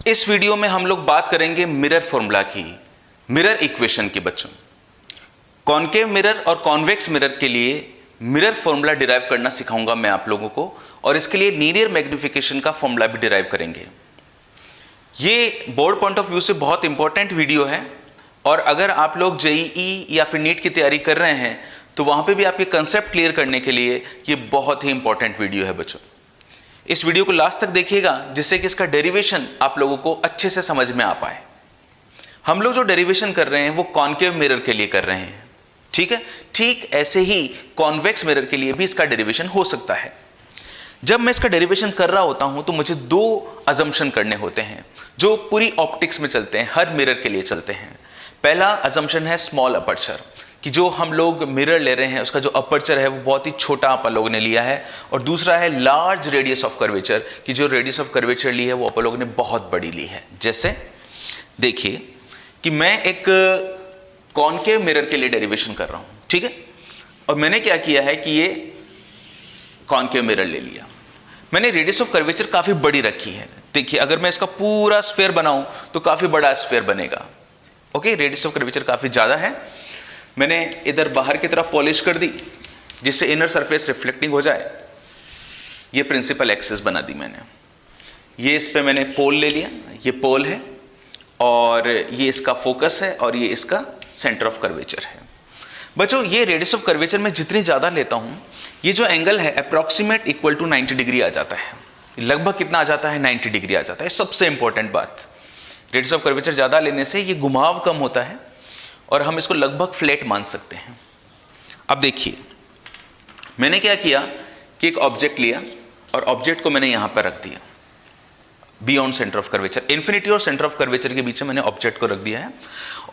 इस वीडियो में हम लोग बात करेंगे मिरर फॉर्मूला की, मिरर इक्वेशन की। बच्चों, कॉनकेव मिरर और कॉन्वेक्स मिरर के लिए मिरर फॉर्मूला डिराइव करना सिखाऊंगा मैं आप लोगों को, और इसके लिए लीनियर मैग्निफिकेशन का फॉर्मूला भी डिराइव करेंगे। ये बोर्ड पॉइंट ऑफ व्यू से बहुत इंपॉर्टेंट वीडियो है, और अगर आप लोग जेईई या फिर नीट की तैयारी कर रहे हैं तो वहां पे भी आपके कंसेप्ट क्लियर करने के लिए ये बहुत ही इंपॉर्टेंट वीडियो है। बच्चों, इस वीडियो को लास्ट तक देखिएगा जिससे कि इसका डेरिवेशन आप लोगों को अच्छे से समझ में आ पाए। हम लोग जो डेरिवेशन कर रहे हैं वो कॉनकेव मिरर के लिए कर रहे हैं, ठीक है। ठीक ऐसे ही कॉन्वेक्स मिरर के लिए भी इसका डेरिवेशन हो सकता है। जब मैं इसका डेरिवेशन कर रहा होता हूं तो मुझे दो अजम्पशन करने होते हैं जो पूरी ऑप्टिक्स में चलते हैं, हर मिरर के लिए चलते हैं। पहला अजम्पशन है स्मॉल अपर्चर, कि जो हम लोग मिरर ले रहे हैं उसका जो अपर्चर है वो बहुत ही छोटा आप लोगों ने लिया है। और दूसरा है लार्ज रेडियस ऑफ कर्वेचर, कि जो रेडियस ऑफ कर्वेचर ली है वो आप लोगों ने बहुत बड़ी ली है। जैसे देखिए कि मैं एक कॉनकेव मिरर के लिए डेरिवेशन कर रहा हूं, ठीक है। और मैंने क्या किया है कि ये कॉनकेव मिरर ले लिया, मैंने रेडियस ऑफ कर्वेचर काफी बड़ी रखी है। देखिए अगर मैं इसका पूरा स्फीयर बनाऊं तो काफी बड़ा स्फीयर बनेगा। ओके, रेडियस ऑफ कर्वेचर काफी ज्यादा है। मैंने इधर बाहर की तरफ पॉलिश कर दी जिससे इनर सरफेस रिफ्लेक्टिंग हो जाए। ये प्रिंसिपल एक्सिस बना दी मैंने। ये इस पे मैंने पोल ले लिया, ये पोल है और ये इसका फोकस है और ये इसका सेंटर ऑफ कर्वेचर है। बच्चों, ये रेडियस ऑफ कर्वेचर में जितनी ज्यादा लेता हूं, ये जो एंगल है अप्रॉक्सीमेट इक्वल टू 90 डिग्री आ जाता है। लगभग कितना आ जाता है? 90 डिग्री आ जाता है। सबसे इंपॉर्टेंट बात, रेडियस ऑफ कर्वेचर ज्यादा लेने से ये घुमाव कम होता है और हम इसको लगभग फ्लैट मान सकते हैं। अब देखिए मैंने क्या किया कि एक ऑब्जेक्ट लिया और ऑब्जेक्ट को मैंने यहां पर रख दिया beyond centre of curvature. Infinity और सेंटर ऑफ कर्वेचर के बीच में मैंने ऑब्जेक्ट को रख दिया है।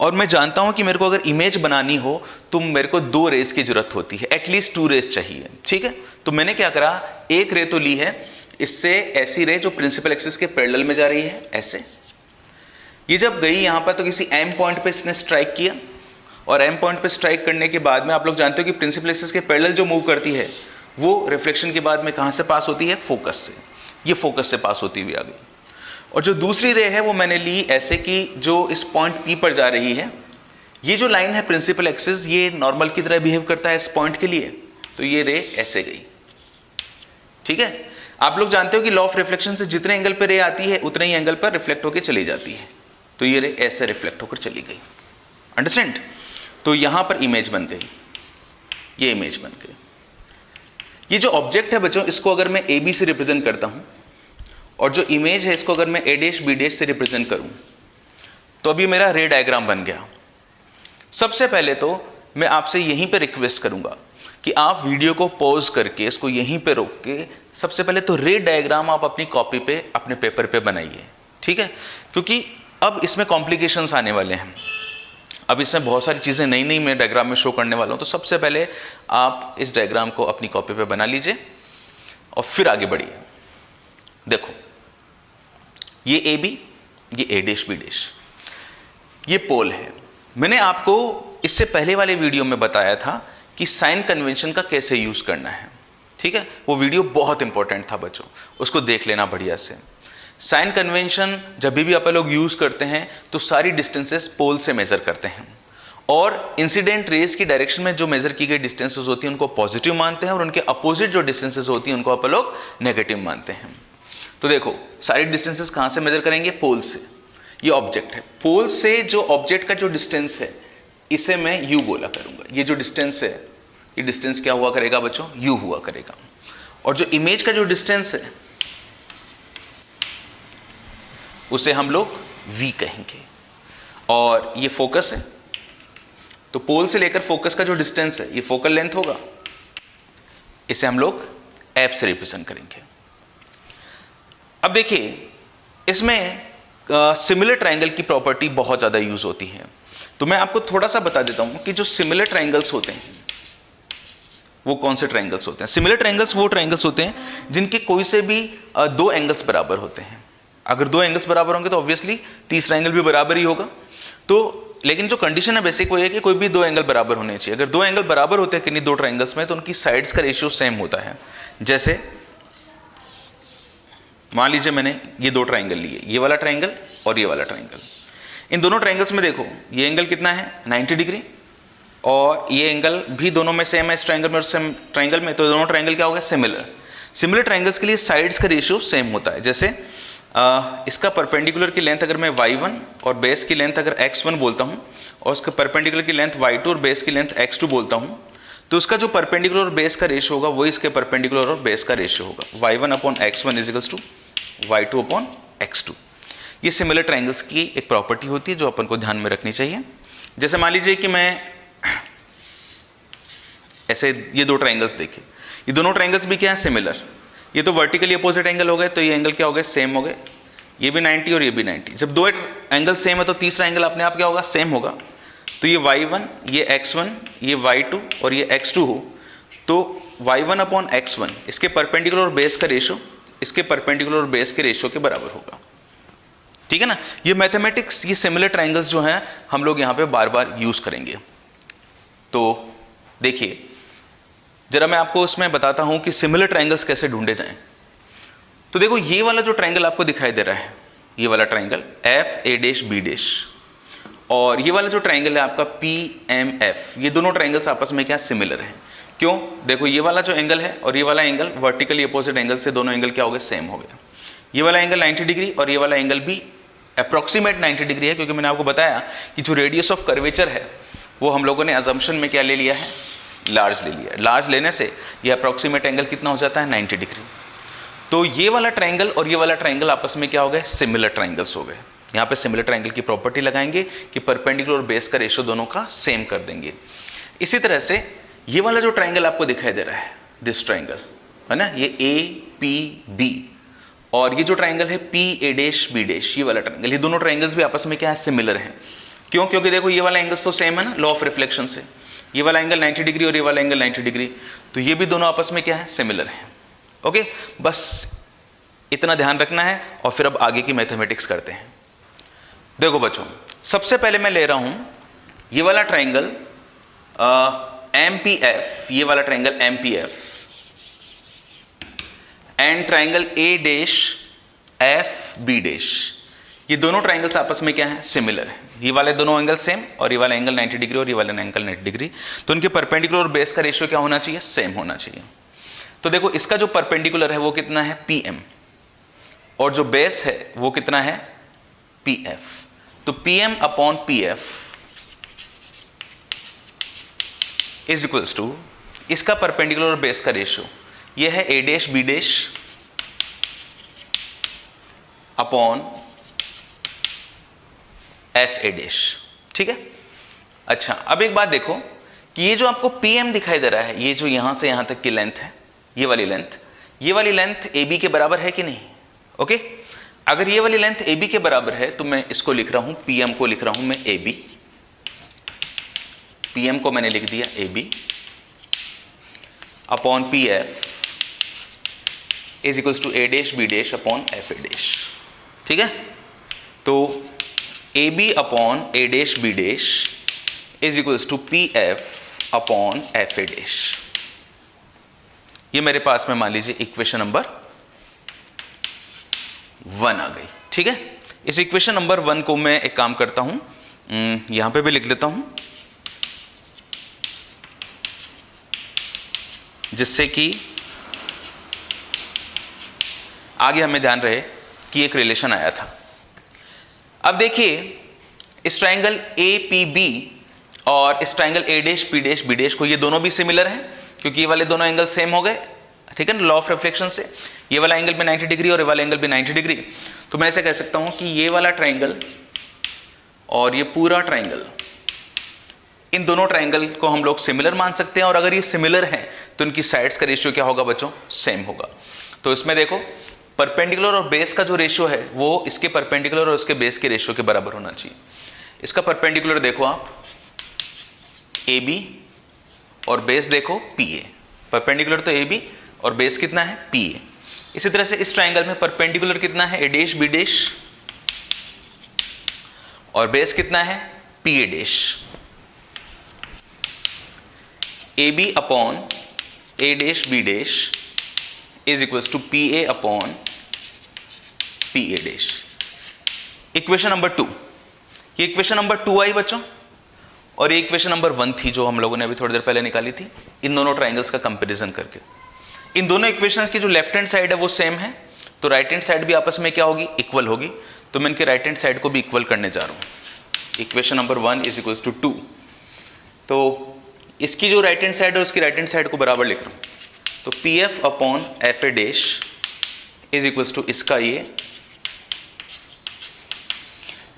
और मैं जानता हूं कि मेरे को अगर इमेज बनानी हो तो मेरे को 2 रेज की जरूरत होती है, एटलीस्ट 2 रेज चाहिए, ठीक है। तो मैंने क्या करा, एक रे तो ली है, इससे ऐसी रे जो प्रिंसिपल एक्सिस के पैरेलल में जा रही है, ऐसे। ये जब गई यहां पर तो किसी एम पॉइंट पे इसने स्ट्राइक किया, और एम पॉइंट पे स्ट्राइक करने के बाद में आप लोग जानते हो कि प्रिंसिपल एक्सिस के पैरेलल जो मूव करती है वो रिफ्लेक्शन के बाद में कहां से पास होती है? फोकस से। ये फोकस से पास होती हुई आ गई। और जो दूसरी रे है वो मैंने ली ऐसे कि जो इस पॉइंट पी पर जा रही है। ये जो लाइन है प्रिंसिपल एक्सिस, ये नॉर्मल की तरह बिहेव करता है इस पॉइंट के लिए, तो ये रे ऐसे गई, ठीक है। आप लोग जानते हो कि लॉ ऑफ रिफ्लेक्शन से जितने एंगल पर रे आती है उतने ही एंगल पर रिफ्लेक्ट होकर चली जाती है, तो ये रे ऐसे रिफ्लेक्ट होकर चली गई। अंडरस्टैंड? तो यहां पर इमेज बन गई, ये इमेज बन गई। ये जो ऑब्जेक्ट है बच्चों, इसको अगर मैं ए बी से रिप्रेजेंट करता हूं और जो इमेज है इसको अगर मैं ए डैश बी डैश से रिप्रेजेंट करूं तो अभी मेरा रे डायग्राम बन गया। सबसे पहले तो मैं आपसे यहीं पे रिक्वेस्ट करूंगा कि आप वीडियो को पॉज करके इसको यहीं पे रोक के सबसे पहले तो रे डायग्राम आप अपनी कॉपी पे, अपने पेपर पे बनाइए, ठीक है। क्योंकि अब इसमें कॉम्प्लिकेशंस आने वाले हैं। अब इसमें बहुत सारी चीज़ें नई नई मैं डायग्राम में शो करने वाला हूं, तो सबसे पहले आप इस डायग्राम को अपनी कॉपी पे बना लीजिए और फिर आगे बढ़िए। देखो, ये ए बी, ये ए डैश बी डैश, ये पोल है। मैंने आपको इससे पहले वाले वीडियो में बताया था कि साइन कन्वेंशन का कैसे यूज करना है, ठीक है। वो वीडियो बहुत इंपॉर्टेंट था बच्चों, उसको देख लेना बढ़िया से। साइन कन्वेंशन जब भी आप लोग यूज करते हैं तो सारी डिस्टेंसेस पोल से मेजर करते हैं, और इंसिडेंट रेज की डायरेक्शन में जो मेजर की गई डिस्टेंसेस होती हैं उनको पॉजिटिव मानते हैं, और उनके अपोजिट जो डिस्टेंसेस होती हैं उनको आप लोग नेगेटिव मानते हैं। तो देखो, सारी डिस्टेंसेस कहां से मेजर करेंगे? पोल से। ये ऑब्जेक्ट है, पोल से जो ऑब्जेक्ट का जो डिस्टेंस है इसे मैं यू बोला करूंगा। ये जो डिस्टेंस है, ये डिस्टेंस क्या हुआ करेगा बच्चों? यू हुआ करेगा। और जो इमेज का जो डिस्टेंस है उसे हम लोग वी कहेंगे। और ये फोकस है, तो पोल से लेकर फोकस का जो डिस्टेंस है ये फोकल लेंथ होगा, इसे हम लोग एफ से रिप्रेजेंट करेंगे। अब देखिए, इसमें सिमिलर ट्रायंगल की प्रॉपर्टी बहुत ज़्यादा यूज होती है, तो मैं आपको थोड़ा सा बता देता हूं कि जो सिमिलर ट्रायंगल्स होते हैं वो कौन से ट्रायंगल्स होते हैं। सिमिलर ट्रायंगल्स वो ट्रायंगल्स होते हैं जिनके कोई से भी 2 एंगल्स बराबर होते हैं। अगर 2 एंगल्स बराबर होंगे तो ऑब्वियसली तीसरा एंगल भी बराबर ही होगा। तो लेकिन जो कंडीशन है बेसिक वो है कि कोई भी 2 एंगल बराबर होने चाहिए। अगर 2 एंगल बराबर होते हैं किन्हीं 2 ट्रायंगल्स में तो उनकी साइड्स का रेशियो सेम होता है। जैसे मान लीजिए मैंने ये दो ट्राइंगल लिए, ये वाला ट्राइंगल और ये वाला ट्राइंगल। इन दोनों ट्राइंगल्स में देखो ये एंगल कितना है 90 डिग्री, और ये एंगल भी दोनों में सेम है, इस ट्राइंगल में और सेम ट्राइंगल में, तो दोनों ट्राइंगल क्या हो गया सिमिलर। सिमिलर ट्राइंगल्स के लिए साइड्स का रेशियो सेम होता है। जैसे इसका परपेंडिकुलर की लेंथ अगर मैं y1 और बेस की लेंथ अगर x1 बोलता हूँ, और उसके परपेंडिकुलर की लेंथ y2 और बेस की लेंथ x2 बोलता हूँ, तो उसका जो परपेंडिकुलर और बेस का रेशियो होगा वो इसके परपेंडिकुलर और बेस का रेशियो होगा। y1/x1 equals to y2/x2। ये सिमिलर ट्राइंगल्स की एक प्रॉपर्टी होती है जो अपन को ध्यान में रखनी चाहिए। जैसे मान लीजिए कि मैं ऐसे ये दो ट्राइंगल्स देखे, ये दोनों ट्राइंगल्स भी क्या है सिमिलर। ये तो वर्टिकली अपोजिट एंगल हो गए, तो ये एंगल क्या हो गए सेम हो गए, ये भी 90 और ये भी 90। जब दो एंगल सेम है तो तीसरा एंगल अपने आप क्या होगा सेम होगा। तो ये y1, ये x1, ये y2 और ये x2 हो, तो y1/x1 इसके परपेंडिकुलर और बेस का रेशियो इसके परपेंडिकुलर और बेस के रेशियो के बराबर होगा। ठीक है ना। ये मैथमेटिक्स, ये सिमिलर ट्राइंगल्स जो हैं हम लोग यहाँ पे बार बार यूज करेंगे। तो देखिए जरा मैं आपको इसमें बताता हूं कि सिमिलर ट्राइंगल्स कैसे ढूंढे जाएं। तो देखो ये वाला जो ट्राइंगल आपको दिखाई दे रहा है, ये वाला ट्राइंगल FA', और ये वाला जो ट्राइंगल है आपका PMF, ये दोनों ट्राइंगल्स आपस में क्या सिमिलर हैं। क्यों? देखो ये वाला जो एंगल है और ये वाला एंगल वर्टिकली अपोजिट एंगल से दोनों एंगल क्या हो गए सेम हो गए। ये वाला एंगल 90 डिग्री और ये वाला एंगल भी अप्रोक्सीमेट 90 डिग्री है, क्योंकि मैंने आपको बताया कि जो रेडियस ऑफ कर्वेचर है वो हम लोगों ने अजम्पशन में क्या ले लिया है, लार्ज ले लिया। लार्ज लेने से ये अप्रोक्सीमेट एंगल कितना हो जाता है 90 डिग्री। तो ये वाला ट्राइंगल और ये वाला ट्राइंगल आपस में क्या हो गए सिमिलर ट्राइंगल्स हो गए। यहाँ पे सिमिलर ट्राइंगल की प्रॉपर्टी लगाएंगे कि परपेंडिकुलर और बेस का रेशियो दोनों का सेम कर देंगे। इसी तरह से ये वाला जो ट्राइंगल आपको दिखाई दे रहा है, दिस ट्राइंगल है ना, ये APB, और ये जो ट्राइंगल है PA', ये वाला ट्राइंगल, ये दोनों ट्राइंगल्स भी आपस में क्या है सिमिलर हैं। क्यों? क्योंकि देखो ये वाला एंगल्स तो सेम है ना लॉ ऑफ रिफ्लेक्शन से, ये वाला एंगल 90 डिग्री और ये वाला एंगल 90 डिग्री, तो ये भी दोनों आपस में क्या है सिमिलर है। ओके, बस इतना ध्यान रखना है और फिर अब आगे की मैथमेटिक्स करते हैं। देखो बच्चों, सबसे पहले मैं ले रहा हूं ये वाला ट्राइंगल MPF, ये वाला triangle MPF and triangle A'/FB', ये दोनों ट्राइंगल्स आपस में क्या है सिमिलर है। ये वाले दोनों एंगल सेम और ये वाला एंगल 90 डिग्री और ये वाला एंगल 90 डिग्री, तो इनके परपेंडिकुलर और बेस का रेशियो क्या होना चाहिए सेम होना चाहिए। तो देखो इसका जो परपेंडिकुलर है वो कितना है PM, और जो बेस है वो कितना है PF। तो PM/PF इज इक्वल्स टू इसका परपेंडिकुलर और बेस का रेशियो ये है A'/B' अपॉन FA'। ठीक है। अच्छा, अब एक बात देखो कि ये जो आपको PM दिखाई दे रहा है, ये जो यहां से यहां तक की लेंथ है, ये वाली लेंथ AB के बराबर है कि नहीं। ओके, अगर ये वाली लेंथ AB के बराबर है तो मैं इसको लिख रहा हूं, PM को लिख रहा हूं मैं AB, PM को मैंने लिख दिया AB upon PF is equals to A'/B' upon FA'। ठीक है। तो AB upon A'/B' is equals to PF upon FA'। ये मेरे पास में मान लीजिए इक्वेशन नंबर 1 आ गई। ठीक है। इस इक्वेशन नंबर 1 को मैं एक काम करता हूं, यहां पे भी लिख लेता हूं, जिससे कि आगे हमें ध्यान रहे कि एक रिलेशन आया था। अब देखिए इस ट्राइंगल APB और इस ट्राइंगल A'/B', को ये दोनों भी सिमिलर हैं क्योंकि ये वाले दोनों एंगल सेम हो गए। ठीक है ना, लॉ ऑफ रिफ्लेक्शन से ये वाला एंगल भी 90 डिग्री और ये वाला एंगल भी 90 डिग्री। तो मैं ऐसे कह सकता हूं कि ये वाला ट्राइंगल और ये पूरा ट्राइंगल, इन दोनों ट्राइंगल को हम लोग सिमिलर मान सकते हैं, और अगर ये सिमिलर हैं तो इनकी साइड्स का रेशियो क्या होगा बच्चों सेम होगा। तो इसमें देखो परपेंडिकुलर और बेस का जो रेशियो है वो इसके परपेंडिकुलर और इसके बेस के रेशियो के बराबर होना चाहिए। इसका परपेंडिकुलर देखो आप AB और बेस देखो PA, परपेंडिकुलर तो AB और बेस कितना है PA। इसी तरह से इस ट्राइंगल में परपेंडिकुलर कितना है A'/B' और बेस कितना है PA'। AB upon A'/B' is equals to PA upon P A dash. Equation number 2, ये इक्वेशन नंबर 2 आई बच्चों, और ये इक्वेशन नंबर 1 थी जो हम लोगों ने अभी थोड़ी देर पहले निकाली थी, इन दोनों ट्राइंगल्स का कंपैरिजन करके। इन दोनों इक्वेशंस की जो लेफ्ट हैंड साइड है वो सेम है, तो राइट हैंड साइड भी आपस में क्या होगी, इक्वल होगी। तो मैं इनके राइट हैंड साइड को भी इक्वल करने जा रहा हूँ। Equation number 1 is equals to 2, तो इसकी जो राइट हैंड साइड है उसकी राइट हैंड साइड को बराबर लिख रहा हूँ। तो P F upon F A dash is equals to इसका ये,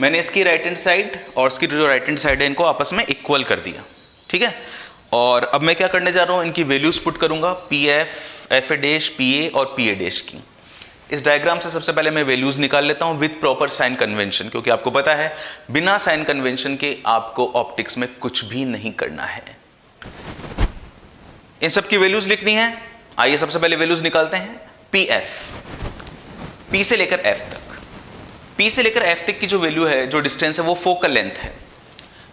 मैंने इसकी राइट हैंड साइड और इसकी जो राइट हैंड साइड है इनको आपस में इक्वल कर दिया, ठीक है। और अब मैं क्या करने जा रहा हूँ, इनकी वैल्यूज पुट करूंगा, P F, F A dash, P A और पी ए डैश की। इस डायग्राम से सबसे पहले मैं वैल्यूज निकाल लेता हूँ विद प्रॉपर साइन कन्वेंशन, क्योंकि आपको पता है बिना साइन कन्वेंशन के आपको ऑप्टिक्स में कुछ भी नहीं करना है। इन सब की वैल्यूज लिखनी है। आइए सबसे पहले वैल्यूज निकालते हैं। पी एफ, पी से लेकर एफ तक, पी से लेकर एफ तक की जो वैल्यू है, जो डिस्टेंस है, वो फोकल लेंथ है।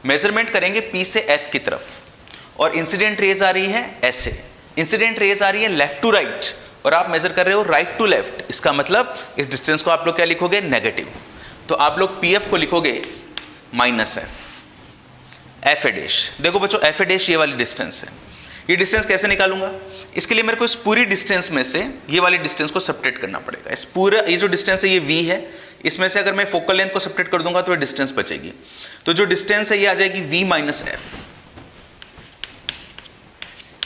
मेजरमेंट करेंगे पी से एफ की तरफ, और इंसिडेंट रेज आ रही है ऐसे, इंसिडेंट रेज आ रही है लेफ्ट टू राइट, और आप मेजर कर रहे हो राइट टू लेफ्ट। इसका मतलब इस डिस्टेंस को आप लोग क्या लिखोगे, नेगेटिव। तो आप लोग पी एफ को लिखोगे minus F. F A dash, देखो बच्चों एफ ए डैश ये वाली डिस्टेंस है, ये डिस्टेंस कैसे निकालूंगा, इसके लिए मेरे को इस पूरी डिस्टेंस में से ये वाली डिस्टेंस को सब्ट्रैक्ट करना पड़ेगा। इस पूरा ये जो डिस्टेंस है ये v है, इसमें से अगर मैं फोकल लेंथ को सब्ट्रैक्ट कर दूंगा तो ये डिस्टेंस बचेगी। तो जो डिस्टेंस है ये आ जाएगी v माइनस एफ।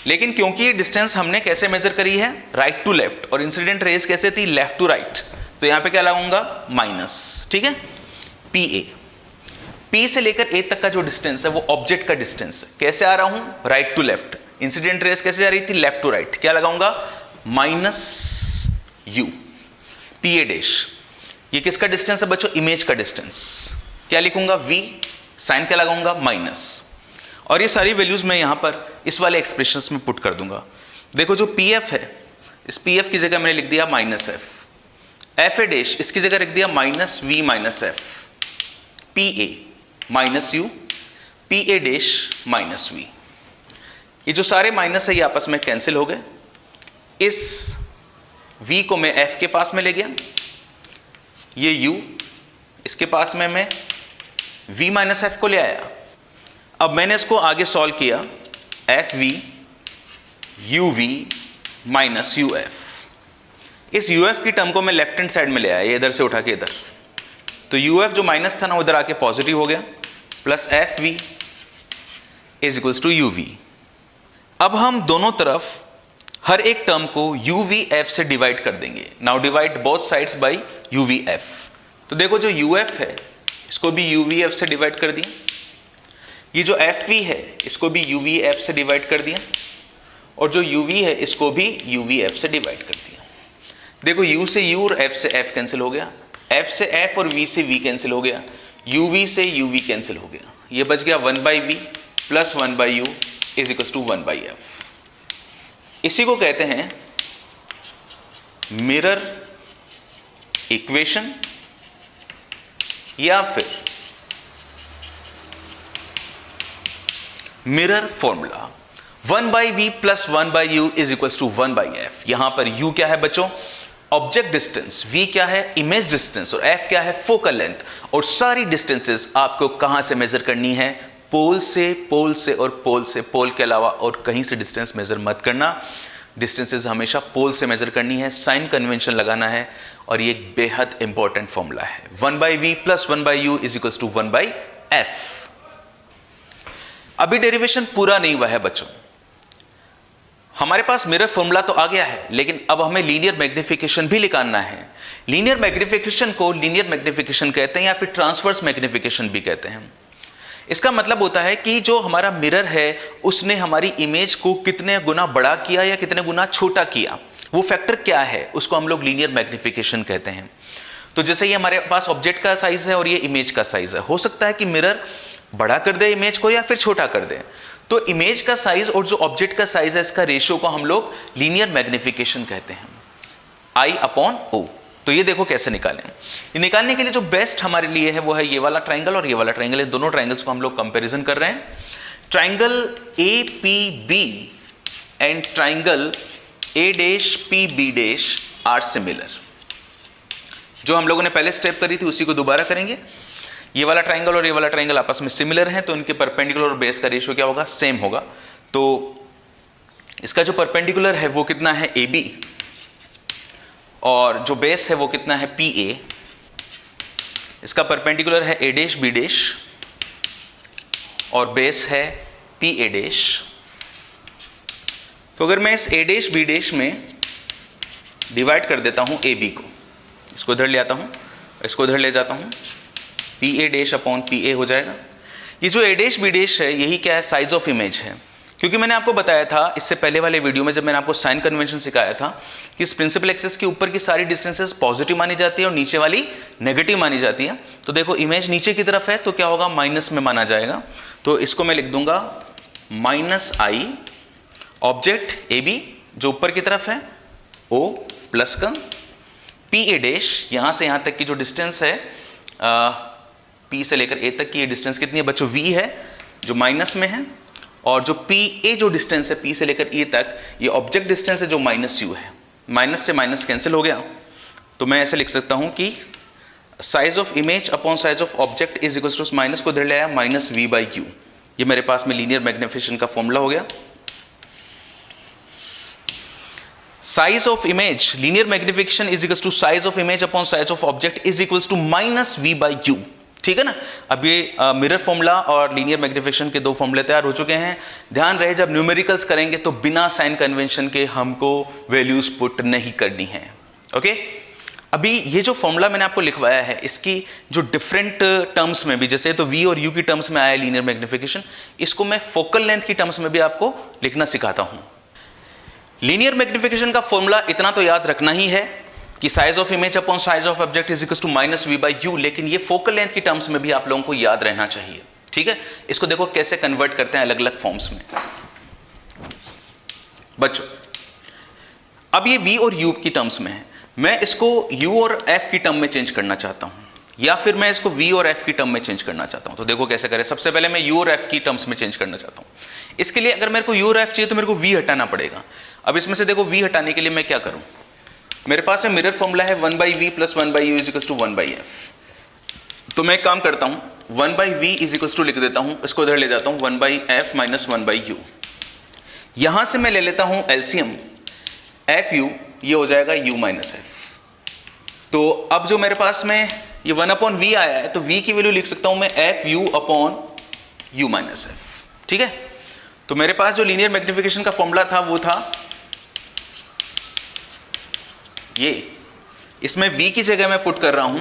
लेकिन क्योंकि ये डिस्टेंस हमने कैसे मेजर करी है, राइट टू लेफ्ट, और इंसिडेंट रेज कैसे थी, लेफ्ट टू राइट, तो यहां पे क्या लगाऊंगा, माइनस, ठीक है। पी ए, पी से लेकर ए तक का जो डिस्टेंस है वो ऑब्जेक्ट का डिस्टेंस है। कैसे आ रहा हूं, right to left, incident rays कैसे जा रही थी, लेफ्ट टू राइट, क्या लगाऊंगा, minus U. P A dash, ये किसका डिस्टेंस है बच्चों, इमेज का डिस्टेंस, क्या लिखूंगा, v, साइन क्या लगाऊंगा, माइनस। और ये सारी वैल्यूज मैं यहां पर इस वाले एक्सप्रेशंस में पुट कर दूंगा। देखो जो पी एफ है, इस पी एफ की जगह मैंने लिख दिया minus F. F A dash, इसकी जगह लिख दिया minus V minus F. P A minus U, P A dash minus V. ये जो सारे माइनस है ये आपस में कैंसिल हो गए। इस v को मैं f के पास में ले गया, ये u इसके पास में मैं v माइनस एफ को ले आया। अब मैंने इसको आगे सॉल्व किया, F V U V minus U F. इस यू एफ की टर्म को मैं लेफ्ट हैंड साइड में ले आया, इधर से उठा के इधर, तो यू एफ जो माइनस था ना उधर आके पॉजिटिव हो गया, plus F V is equals to U V. अब हम दोनों तरफ हर एक टर्म को यू वी एफ से डिवाइड कर देंगे। Now divide both sides by U V F. तो देखो जो यू एफ है इसको भी यू वी एफ से डिवाइड कर दिया, ये जो एफ वी है इसको भी यू वी एफ से डिवाइड कर दिया, और जो यू वी है इसको भी यू वी एफ से डिवाइड कर दिया। देखो यू से यू और एफ से एफ कैंसिल हो गया, एफ से एफ और वी से वी कैंसिल हो गया, यू वी से यू वी कैंसिल हो गया, ये बच गया 1 by V plus 1 by U is equal to 1 by F. इसी को कहते हैं मिरर इक्वेशन, या फिर mirror formula. 1 by V plus 1 by U is equal to 1 by F. यहां पर u क्या है बच्चों, ऑब्जेक्ट डिस्टेंस, v क्या है, इमेज डिस्टेंस, और f क्या है, फोकल लेंथ। और सारी डिस्टेंसेस आपको कहां से मेजर करनी है, पोल से, पोल से और पोल से। पोल के अलावा और कहीं से डिस्टेंस मेजर मत करना, डिस्टेंसेस हमेशा पोल से मेजर करनी है, साइन कन्वेंशन लगाना है, और ये एक बेहद इंपॉर्टेंट फॉर्मूला है। 1 by V plus 1 by U is equal to 1 by F. अभी डेरिवेशन पूरा नहीं हुआ है बच्चों, हमारे पास मिरर फॉर्मूला तो आ गया है, लेकिन अब हमें लीनियर मैग्निफिकेशन भी निकालना है। लीनियर मैग्निफिकेशन को लीनियर मैग्निफिकेशन कहते हैं, या फिर ट्रांसवर्स मैग्निफिकेशन भी कहते हैं। इसका मतलब होता है कि जो हमारा मिरर है उसने हमारी इमेज को कितने गुना बड़ा किया या कितने गुना छोटा किया, वो फैक्टर क्या है, उसको हम लोग लीनियर मैग्निफिकेशन कहते हैं। तो जैसे ये हमारे पास ऑब्जेक्ट का साइज है और ये इमेज का साइज है, हो सकता है कि मिरर बड़ा कर दे इमेज को या फिर छोटा कर दे। तो इमेज का साइज और जो ऑब्जेक्ट का साइज है इसका रेशियो को हम लोग लीनियर मैग्निफिकेशन कहते हैं, I अपॉन O। तो ये देखो कैसे निकालें। ये निकालने के लिए जो बेस्ट हमारे लिए है वो है ये वाला ट्राइंगल और ये वाला ट्राइंगल। इन दोनों ट्राइंगल्स को हम लोग कंपैरिजन कर रहे हैं। Triangle APB and triangle A dash PB dash are similar. जो हम लोगों ने पहले स्टेप करी थी उसी को दोबारा करेंगे। ये वाला ट्राइंगल और ये वाला ट्राइंगल आपस में सिमिलर हैं, तो इनके परपेंडिकुलर और बेस का रेशियो क्या होगा, सेम होगा। तो इसका जो परपेंडिकुलर है वो कितना है, AB, और जो बेस है वो कितना है, PA। इसका परपेंडिकुलर है A' B' और बेस है PA'। तो अगर मैं इस A' B' में डिवाइड कर देता हूं AB को, इसको इधर ले आता हूं, इसको इधर ले जाता हूं, PA' अपॉन PA हो जाएगा। ये जो A' B' है यही क्या है, साइज ऑफ इमेज है। क्योंकि मैंने आपको बताया था इससे पहले वाले वीडियो में जब मैंने आपको साइन कन्वेंशन सिखाया था कि इस प्रिंसिपल एक्सिस के ऊपर की सारी डिस्टेंसेस पॉजिटिव मानी जाती है और नीचे वाली नेगेटिव मानी जाती है। तो देखो इमेज नीचे की तरफ है तो क्या होगा, माइनस में माना जाएगा। तो इसको मैं लिख दूंगा -I, ऑब्जेक्ट AB जो ऊपर की तरफ है, O प्लस का PA', यहां से यहां तक की जो डिस्टेंस है P से लेकर A तक की ये डिस्टेंस कितनी है बच्चों, V है जो माइनस में है, और जो PA जो डिस्टेंस है P से लेकर E तक, ये ऑब्जेक्ट डिस्टेंस है जो -U है। माइनस से माइनस कैंसिल हो गया, तो मैं ऐसे लिख सकता हूं कि size of image upon size of object is equal to, minus को इधर ले आया, -V/U। ये मेरे पास में लीनियर मैग्निफिकेशन का फॉर्मूला हो गया। Size of image, linear magnification is equal to size of image upon size of object is equal to -V/U। ठीक है ना। अब ये मिरर फॉर्मूला और लीनियर मैग्निफिकेशन के दो फॉर्मूले तैयार हो चुके हैं। ध्यान रहे जब न्यूमेरिकल्स करेंगे तो बिना साइन कन्वेंशन के हमको वैल्यूज पुट नहीं करनी है। ओके, अभी ये जो फॉर्मूला मैंने आपको लिखवाया है इसकी जो डिफरेंट टर्म्स में भी, जैसे तो V और U की टर्म्स में आया लीनियर मैग्निफिकेशन, इसको मैं फोकल लेंथ की टर्म्स में भी आपको लिखना सिखाता हूं। लीनियर मैग्निफिकेशन का फॉर्मूला इतना तो याद रखना ही है कि size of image upon size of object is equal to -V/U, लेकिन ये फोकल लेंथ की टर्म्स में भी आप लोगों को याद रहना चाहिए। ठीक है, इसको देखो कैसे कन्वर्ट करते हैं अलग अलग फॉर्म्स में बच्चों। अब ये V और U की टर्म्स में है, मैं इसको U और F की टर्म में चेंज करना चाहता हूं, या फिर मैं इसको V और F की टर्म में चेंज करना चाहता हूं। तो देखो कैसे करें। सबसे पहले मैं U और F की टर्म्स में चेंज करना चाहता हूं। इसके लिए अगर मेरे को U और F चाहिए तो मेरे को V हटाना पड़ेगा। अब इसमें से देखो V हटाने के लिए मैं क्या करूं, मेरे पास में मिरर फॉर्मूला है 1/V + 1/U = 1/F। तो मैं एक काम करता हूं, 1/V = लिख देता हूं, इसको इधर ले जाता हूं, 1/F - 1/U। यहां से मैं ले लेता हूं एलसीएम, FU, ये हो जाएगा U - F। तो अब जो मेरे पास में ये 1/V आया है तो V की वैल्यू लिख सकता हूं मैं FU/U - F। ठीक है, तो मेरे पास जो लीनियर मैग्निफिकेशन का फॉर्मूला था वो था ये, इसमें V की जगह मैं पुट कर रहा हूं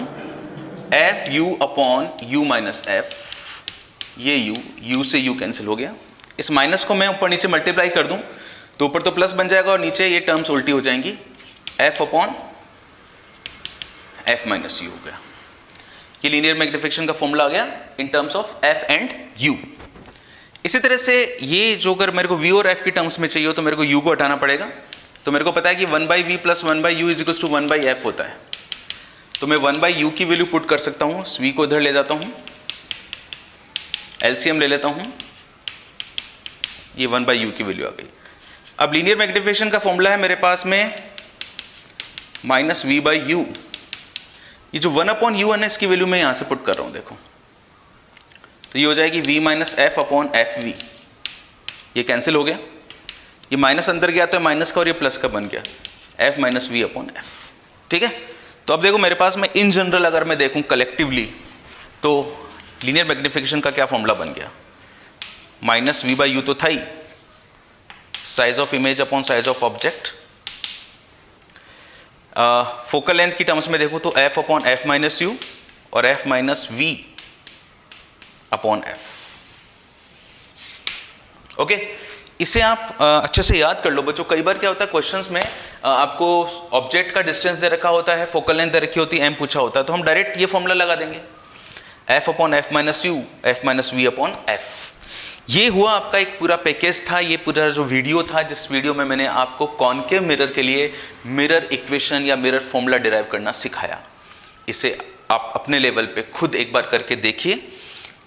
FU/U - F। ये U से U कैंसिल हो गया। इस माइनस को मैं ऊपर नीचे मल्टीप्लाई कर दूं तो ऊपर तो प्लस बन जाएगा और नीचे ये टर्म्स उल्टी हो जाएंगी, F/F - U हो गया। ये लीनियर मैग्निफिकेशन का फॉर्मूला आ गया in terms of F and U। इसी तरह से ये जो अगर मेरे को V और F की टर्म्स में चाहिए हो तो मेरे को U को हटाना पड़ेगा। तो मेरे को पता है कि 1/V + 1/U = 1/F होता है। तो मैं 1/U की वैल्यू पुट कर सकता हूं, V को इधर ले जाता हूं, एलसीएम ले लेता हूं, ये 1/U की वैल्यू आ गई। अब लीनियर मैग्निफिकेशन का फॉर्मूला है मेरे पास में -V/U। ये जो 1/U है इसकी वैल्यू मैं यहां से पुट कर रहा हूं, देखो तो ये हो जाएगी V - F/FV। ये कैंसिल हो गया, ये माइनस अंदर गया तो माइनस का और ये प्लस का बन गया, F - V/F। ठीक है, तो अब देखो मेरे पास में इन जनरल अगर मैं देखूं कलेक्टिवली तो लीनियर मैग्निफिकेशन का क्या फॉर्मूला बन गया, -V/U तो था ही, size of image upon size of object. Focal length की टर्म्स में देखो तो F/F - U और F - V/F। ओके, इसे आप अच्छे से याद कर लो बच्चों। कई बार क्या होता है क्वेश्चंस में आपको ऑब्जेक्ट का डिस्टेंस दे रखा होता है, फोकल लेंथ दे रखी होती है, M पूछा होता है, तो हम डायरेक्ट ये फॉर्मूला लगा देंगे, F/F - U F - V/F। ये हुआ आपका एक पूरा पैकेज था, ये पूरा जो वीडियो था जिस वीडियो में मैंने आपको कॉनकेव मिरर के लिए मिरर इक्वेशन या मिरर फॉर्मूला डिराइव करना सिखाया। इसे आप अपने लेवल पे खुद एक बार करके देखिए,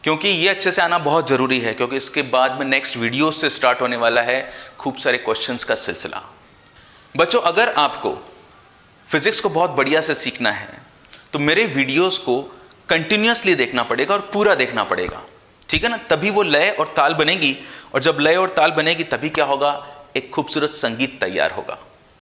क्योंकि ये अच्छे से आना बहुत ज़रूरी है, क्योंकि इसके बाद में नेक्स्ट वीडियो से स्टार्ट होने वाला है खूब सारे क्वेश्चंस का सिलसिला। बच्चों, अगर आपको फिजिक्स को बहुत बढ़िया से सीखना है तो मेरे वीडियोस को कंटिन्यूअसली देखना पड़ेगा और पूरा देखना पड़ेगा, ठीक है ना, तभी वो लय और ताल बनेगी। और जब लय और ताल बनेगी तभी क्या होगा, एक खूबसूरत संगीत तैयार होगा।